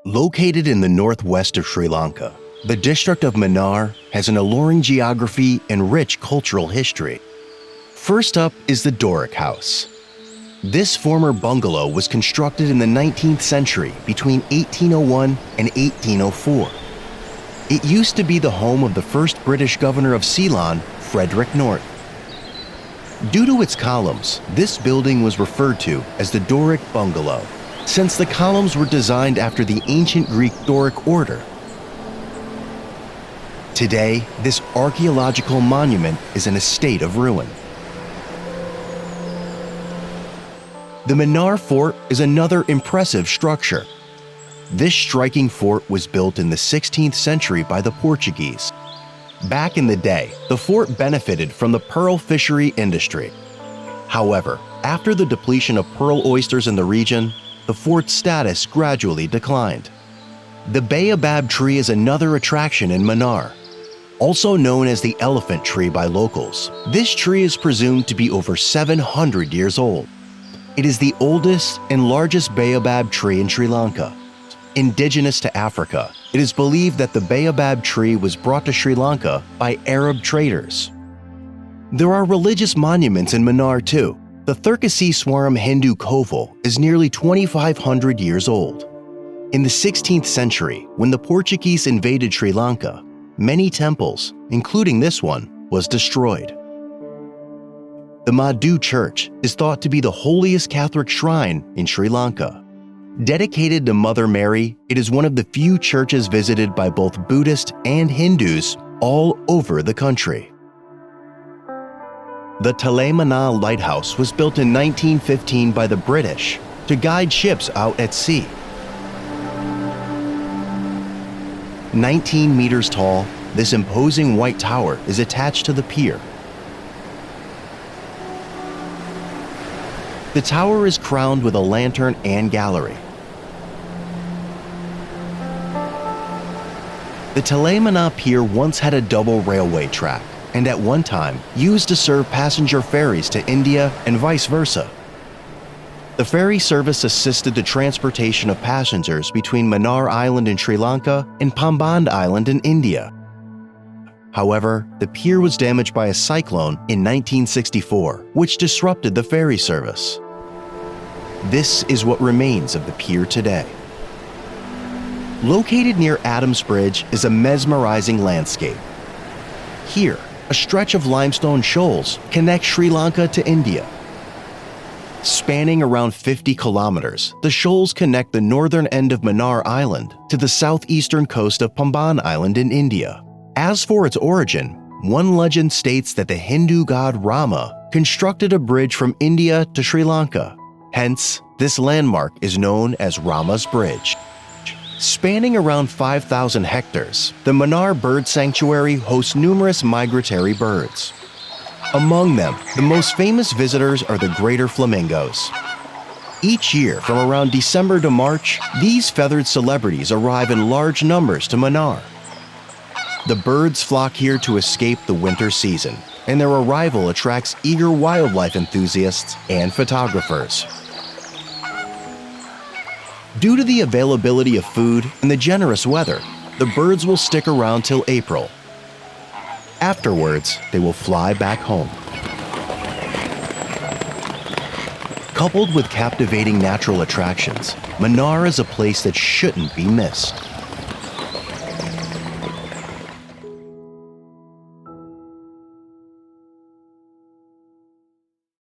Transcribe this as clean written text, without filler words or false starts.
Located in the northwest of Sri Lanka, the district of Mannar has an alluring geography and rich cultural history. First up is the Doric House. This former bungalow was constructed in the 19th century between 1801 and 1804. It used to be the home of the first British governor of Ceylon, Frederick North. Due to its columns, this building was referred to as the Doric Bungalow, since the columns were designed after the ancient Greek Doric order. Today, this archaeological monument is in a state of ruin. The Minar Fort is another impressive structure. This striking fort was built in the 16th century by the Portuguese. Back in the day, the fort benefited from the pearl fishery industry. However, after the depletion of pearl oysters in the region, the fort's status gradually declined. The Baobab Tree is another attraction in Mannar. Also known as the elephant tree by locals, this tree is presumed to be over 700 years old. It is the oldest and largest baobab tree in Sri Lanka. Indigenous to Africa, it is believed that the baobab tree was brought to Sri Lanka by Arab traders. There are religious monuments in Mannar too. The Thirkasiswaram Hindu Koval is nearly 2,500 years old. In the 16th century, when the Portuguese invaded Sri Lanka, many temples, including this one, was destroyed. The Madhu Church is thought to be the holiest Catholic shrine in Sri Lanka. Dedicated to Mother Mary, it is one of the few churches visited by both Buddhist and Hindus all over the country. The talaymana lighthouse was built in 1915 by the British to guide ships out at sea. 19 meters tall, this imposing white tower is attached to the pier. The tower is crowned with a lantern and gallery. The Talaymana Pier once had a double railway track and at one time used to serve passenger ferries to India and vice versa. The ferry service assisted the transportation of passengers between Mannar Island in Sri Lanka and Pamban Island in India. However, the pier was damaged by a cyclone in 1964, which disrupted the ferry service. This is what remains of the pier today. Located near Ramas Bridge is a mesmerizing landscape. Here, a stretch of limestone shoals connects Sri Lanka to India. Spanning around 50 kilometers, the shoals connect the northern end of Mannar Island to the southeastern coast of Pamban Island in India. As for its origin, one legend states that the Hindu god Rama constructed a bridge from India to Sri Lanka. Hence, this landmark is known as Ramas Bridge. Spanning around 5,000 hectares, the Mannar Bird Sanctuary hosts numerous migratory birds. Among them, the most famous visitors are the greater flamingos. Each year, from around December to March, these feathered celebrities arrive in large numbers to Mannar. The birds flock here to escape the winter season, and their arrival attracts eager wildlife enthusiasts and photographers. Due to the availability of food and the generous weather, the birds will stick around till April. Afterwards, they will fly back home. Coupled with captivating natural attractions, Mannar is a place that shouldn't be missed.